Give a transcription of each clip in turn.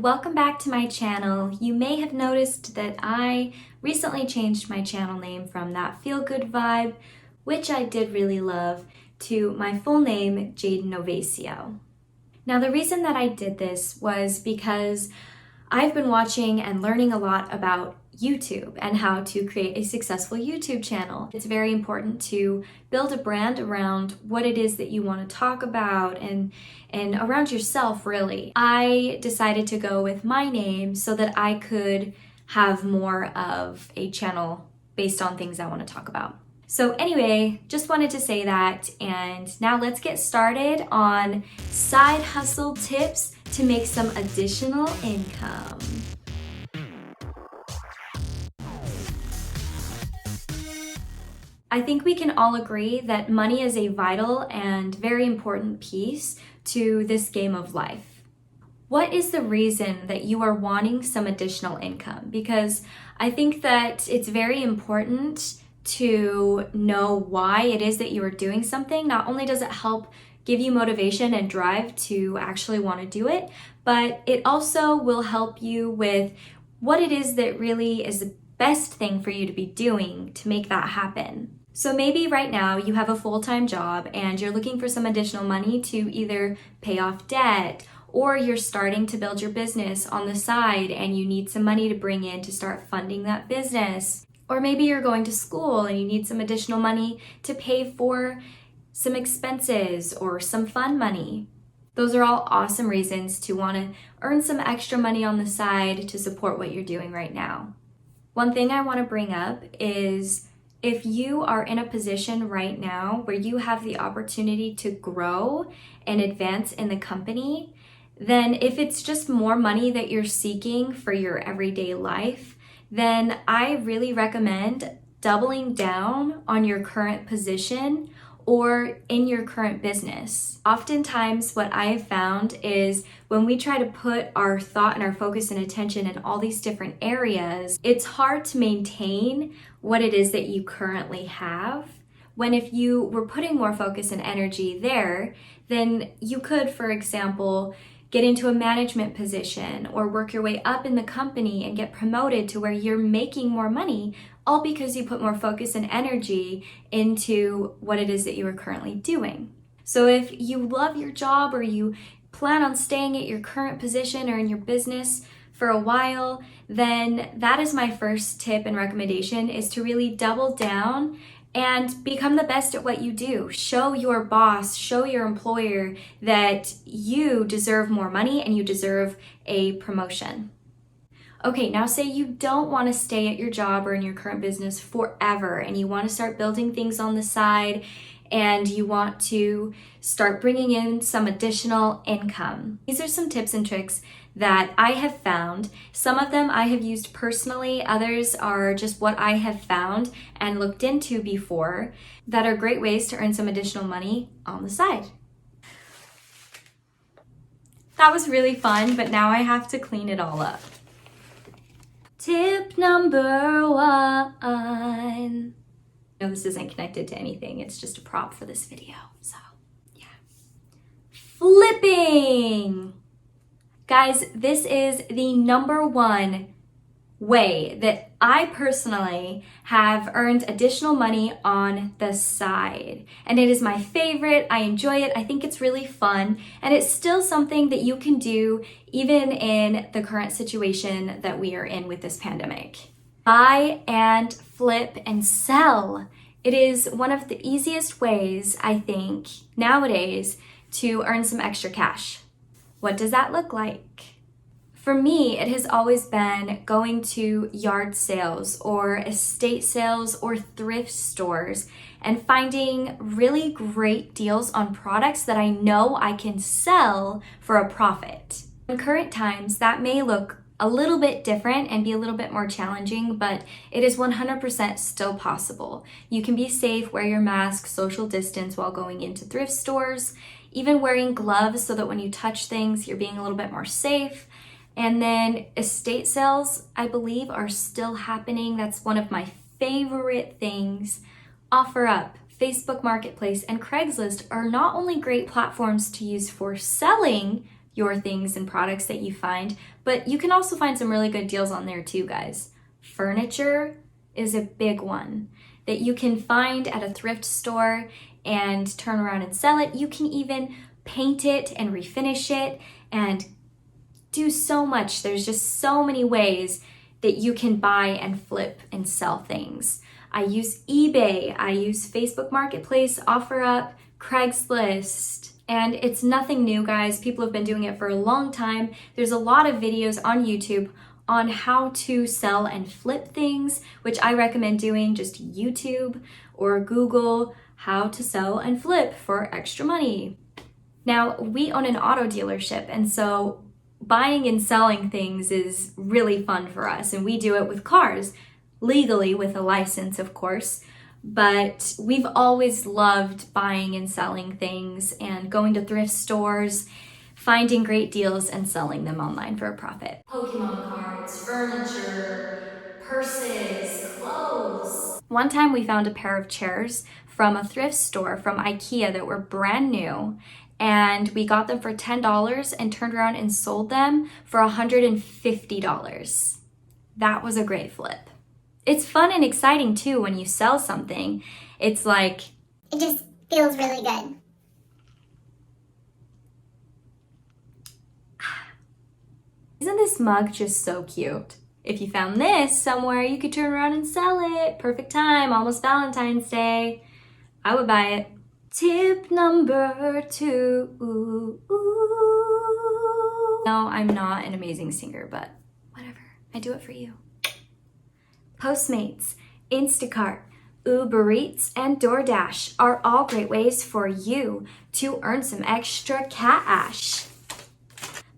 welcome back to my channel. You may have noticed that I recently changed my channel name from that Feel Good Vibe, which I did really love, to my full name, Jade Novasio. Now the reason that I did this was because I've been watching and learning a lot about YouTube and how to create a successful YouTube channel. It's very important to build a brand around what it is that you want to talk about and around yourself, really. I decided to go with my name so that I could have more of a channel based on things I want to talk about. So anyway, just wanted to say that, and now let's get started on side hustle tips to make some additional income. I think we can all agree that money is a vital and very important piece to this game of life. What is the reason that you are wanting some additional income? Because I think that it's very important to know why it is that you are doing something. Not only does it help give you motivation and drive to actually want to do it, but it also will help you with what it is that really is the best thing for you to be doing to make that happen. So maybe right now you have a full-time job and you're looking for some additional money to either pay off debt, or you're starting to build your business on the side and you need some money to bring in to start funding that business. Or maybe you're going to school and you need some additional money to pay for some expenses or some fun money. Those are all awesome reasons to want to earn some extra money on the side to support what you're doing right now. One thing I want to bring up is if you are in a position right now where you have the opportunity to grow and advance in the company, then if it's just more money that you're seeking for your everyday life, then I really recommend doubling down on your current position or in your current business. Oftentimes what I have found is when we try to put our thought and our focus and attention in all these different areas, it's hard to maintain what it is that you currently have. When if you were putting more focus and energy there, then you could, for example, get into a management position or work your way up in the company and get promoted to where you're making more money, all because you put more focus and energy into what it is that you are currently doing. So if you love your job or you plan on staying at your current position or in your business for a while, then that is my first tip and recommendation, is to really double down and become the best at what you do. Show your boss, show your employer that you deserve more money and you deserve a promotion. Okay, now say you don't want to stay at your job or in your current business forever and you want to start building things on the side and you want to start bringing in some additional income. These are some tips and tricks that I have found. Some of them I have used personally, others are just what I have found and looked into before that are great ways to earn some additional money on the side. That was really fun, but now I have to clean it all up. Tip number 1. No, this isn't connected to anything. It's just a prop for this video. So, yeah. Flipping! Guys, this is the number 1 way that I personally have earned additional money on the side. And it is my favorite. I enjoy it. I think it's really fun. And it's still something that you can do even in the current situation that we are in with this pandemic. Buy and flip and sell. It is one of the easiest ways, I think, nowadays to earn some extra cash. What does that look like? For me, it has always been going to yard sales or estate sales or thrift stores and finding really great deals on products that I know I can sell for a profit. In current times, that may look a little bit different and be a little bit more challenging, but it is 100% still possible. You can be safe, wear your mask, social distance while going into thrift stores, even wearing gloves so that when you touch things, you're being a little bit more safe. And then estate sales, I believe, are still happening. That's one of my favorite things. OfferUp, Facebook Marketplace, and Craigslist are not only great platforms to use for selling your things and products that you find, but you can also find some really good deals on there too, guys. Furniture is a big one that you can find at a thrift store and turn around and sell it. You can even paint it and refinish it and do so much. There's just so many ways that you can buy and flip and sell things. I use eBay, I use Facebook Marketplace, OfferUp, Craigslist, and it's nothing new, guys. People have been doing it for a long time. There's a lot of videos on YouTube on how to sell and flip things, which I recommend doing. Just YouTube or Google how to sell and flip for extra money. Now, we own an auto dealership, and so buying and selling things is really fun for us, and we do it with cars, legally with a license, of course, but we've always loved buying and selling things and going to thrift stores, finding great deals and selling them online for a profit. Pokemon cards, furniture, purses, clothes. One time we found a pair of chairs from a thrift store from IKEA that were brand new, and we got them for $10 and turned around and sold them for $150. That was a great flip. It's fun and exciting too when you sell something. It's like, it just feels really good. Isn't this mug just so cute? If you found this somewhere, you could turn around and sell it. Perfect time, almost Valentine's Day. I would buy it. Tip number 2. No, I'm not an amazing singer, but whatever. I do it for you. Postmates, Instacart, Uber Eats, and DoorDash are all great ways for you to earn some extra cash.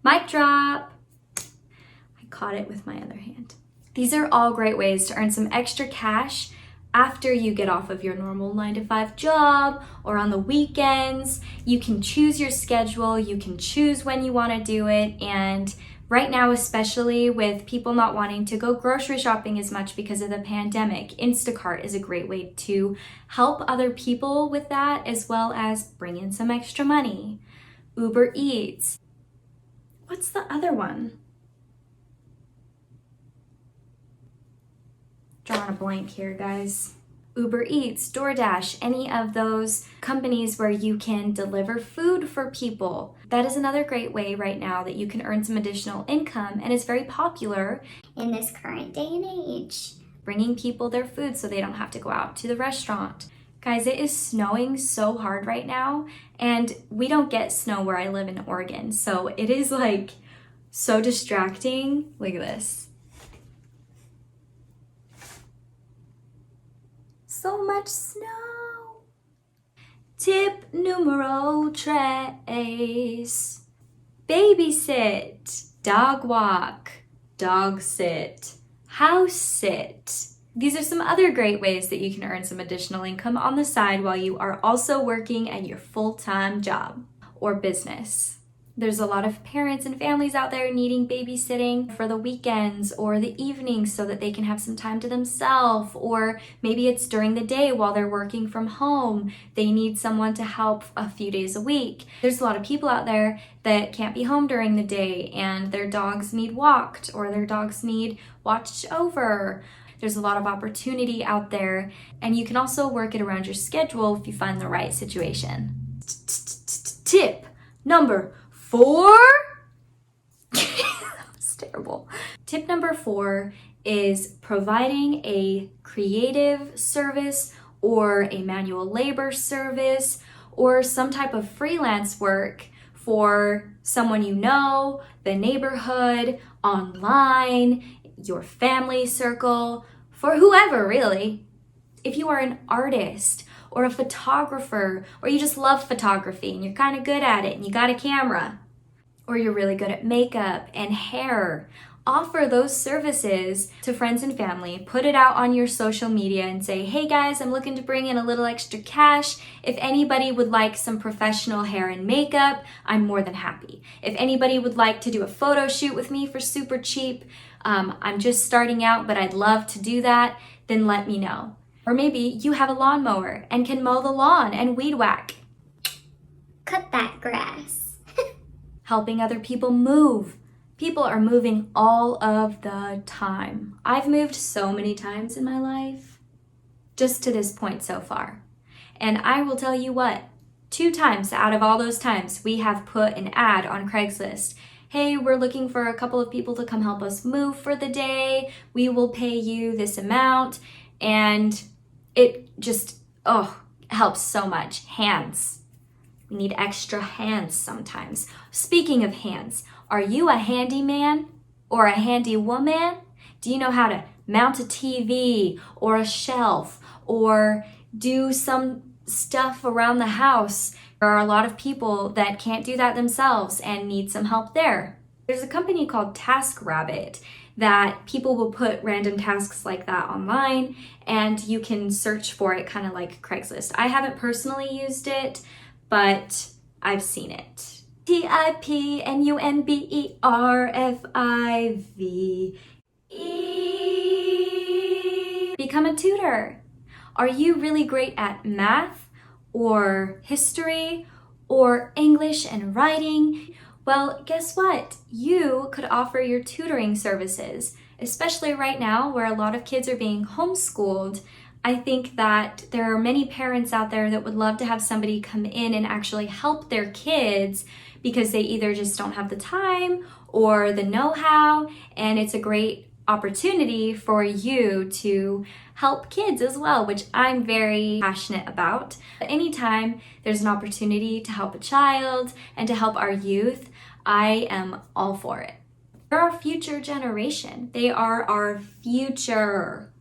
Mic drop. I caught it with my other hand. These are all great ways to earn some extra cash after you get off of your normal 9-to-5 job or on the weekends. You can choose your schedule, you can choose when you want to do it, and right now, especially with people not wanting to go grocery shopping as much because of the pandemic, Instacart is a great way to help other people with that, as well as bring in some extra money. Uber Eats. What's the other one? Drawing a blank here, guys. Uber Eats, DoorDash, any of those companies where you can deliver food for people. That is another great way right now that you can earn some additional income, and it's very popular in this current day and age. Bringing people their food so they don't have to go out to the restaurant. Guys, it is snowing so hard right now, and we don't get snow where I live in Oregon, so it is like so distracting. Look at this. So much snow. Tip numero 3. Babysit, dog walk, dog sit, house sit. These are some other great ways that you can earn some additional income on the side while you are also working at your full-time job or business. There's a lot of parents and families out there needing babysitting for the weekends or the evenings so that they can have some time to themselves, or maybe it's during the day while they're working from home. They need someone to help a few days a week. There's a lot of people out there that can't be home during the day and their dogs need walked or their dogs need watched over. There's a lot of opportunity out there, and you can also work it around your schedule if you find the right situation. Tip number 4. That was terrible. Tip number 4 is providing a creative service or a manual labor service or some type of freelance work for someone you know, the neighborhood, online, your family circle, for whoever really. If you are an artist or a photographer, or you just love photography and you're kind of good at it and you got a camera, or you're really good at makeup and hair, offer those services to friends and family. Put it out on your social media and say, hey guys, I'm looking to bring in a little extra cash. If anybody would like some professional hair and makeup, I'm more than happy. If anybody would like to do a photo shoot with me for super cheap, I'm just starting out, but I'd love to do that, then let me know. Or maybe you have a lawnmower and can mow the lawn and weed whack. Cut that grass. helping other people move. People are moving all of the time. I've moved so many times in my life, just to this point so far. And I will tell you what, 2 times out of all those times, we have put an ad on Craigslist. Hey, we're looking for a couple of people to come help us move for the day. We will pay you this amount. And it just, helps so much. Hands. We need extra hands sometimes. Speaking of hands, are you a handyman or a handy woman? Do you know how to mount a TV or a shelf or do some stuff around the house? There are a lot of people that can't do that themselves and need some help there. There's a company called TaskRabbit that people will put random tasks like that online and you can search for it kind of like Craigslist. I haven't personally used it, but I've seen it. TIPNUMBERFIVE. Become a tutor. Are you really great at math or history or English and writing? Well, guess what? You could offer your tutoring services, especially right now where a lot of kids are being homeschooled. I think that there are many parents out there that would love to have somebody come in and actually help their kids because they either just don't have the time or the know-how, and it's a great opportunity for you to help kids as well, which I'm very passionate about. Anytime there's an opportunity to help a child and to help our youth, I am all for it. They're our future generation. They are our future.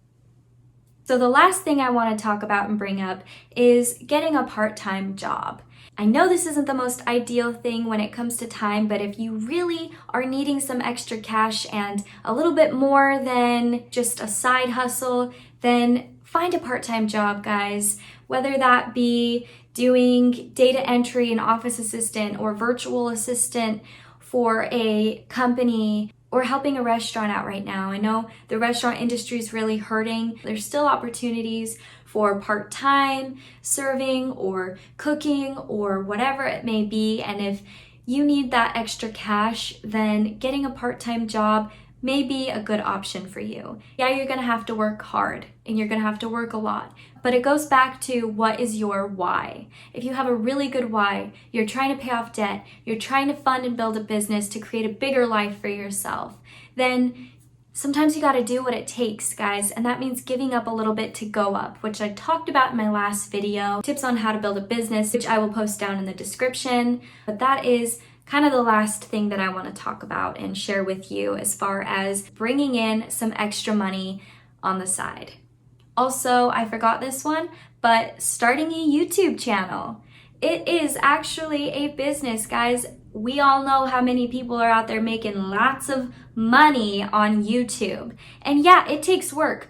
So the last thing I want to talk about and bring up is getting a part-time job. I know this isn't the most ideal thing when it comes to time, but if you really are needing some extra cash and a little bit more than just a side hustle, then find a part-time job, guys. Whether that be doing data entry and office assistant or virtual assistant for a company or helping a restaurant out right now. I know the restaurant industry is really hurting. There's still opportunities for part-time serving or cooking or whatever it may be. And if you need that extra cash, then getting a part-time job may be a good option for you. Yeah, you're gonna have to work hard and you're gonna have to work a lot, but it goes back to what is your why. If you have a really good why, you're trying to pay off debt, you're trying to fund and build a business to create a bigger life for yourself, then sometimes you gotta do what it takes, guys, and that means giving up a little bit to go up, which I talked about in my last video, tips on how to build a business, which I will post down in the description, but that is kind of the last thing that I want to talk about and share with you as far as bringing in some extra money on the side. Also, I forgot this one, but starting a YouTube channel. It is actually a business, guys. We all know how many people are out there making lots of money on YouTube. And yeah, it takes work.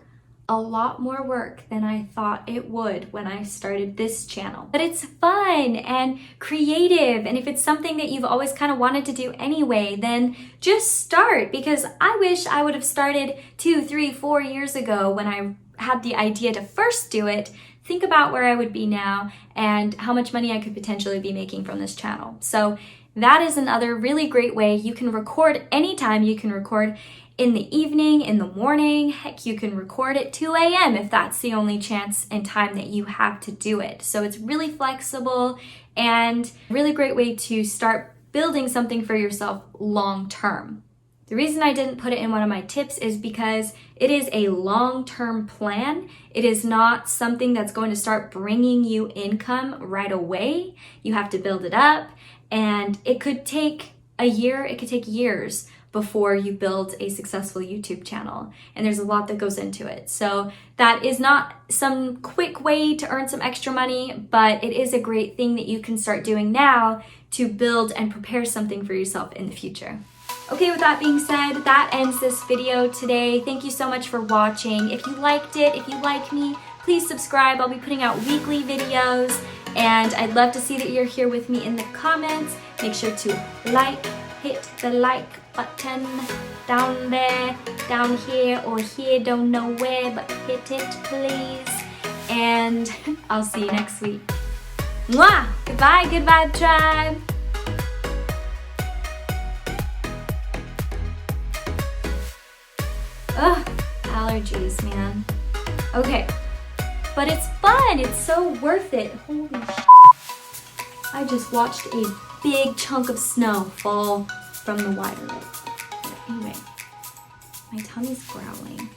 A lot more work than I thought it would when I started this channel. But it's fun and creative, and if it's something that you've always kind of wanted to do anyway, then just start, because I wish I would have started 2, 3, 4 years ago when I had the idea to first do it. Think about where I would be now and how much money I could potentially be making from this channel. So that is another really great way. You can record anytime. You can record in the evening, in the morning, heck, you can record at 2 a.m. if that's the only chance and time that you have to do it. So it's really flexible and really great way to start building something for yourself long term. The reason I didn't put it in one of my tips is because it is a long-term plan. It is not something that's going to start bringing you income right away. You have to build it up, and it could take a year, it could take years before you build a successful YouTube channel. And there's a lot that goes into it. So that is not some quick way to earn some extra money, but it is a great thing that you can start doing now to build and prepare something for yourself in the future. Okay, with that being said, that ends this video today. Thank you so much for watching. If you liked it, if you like me, please subscribe. I'll be putting out weekly videos, and I'd love to see that you're here with me in the comments. Make sure to hit the like button down there, down here, or here, don't know where, but hit it please. And I'll see you next week. Mwah! Goodbye, good vibe tribe. Ugh, allergies, man. Okay, but it's fun. It's so worth it. Holy sh**. I just watched a big chunk of snow fall from the wire. Anyway, my tummy's growling.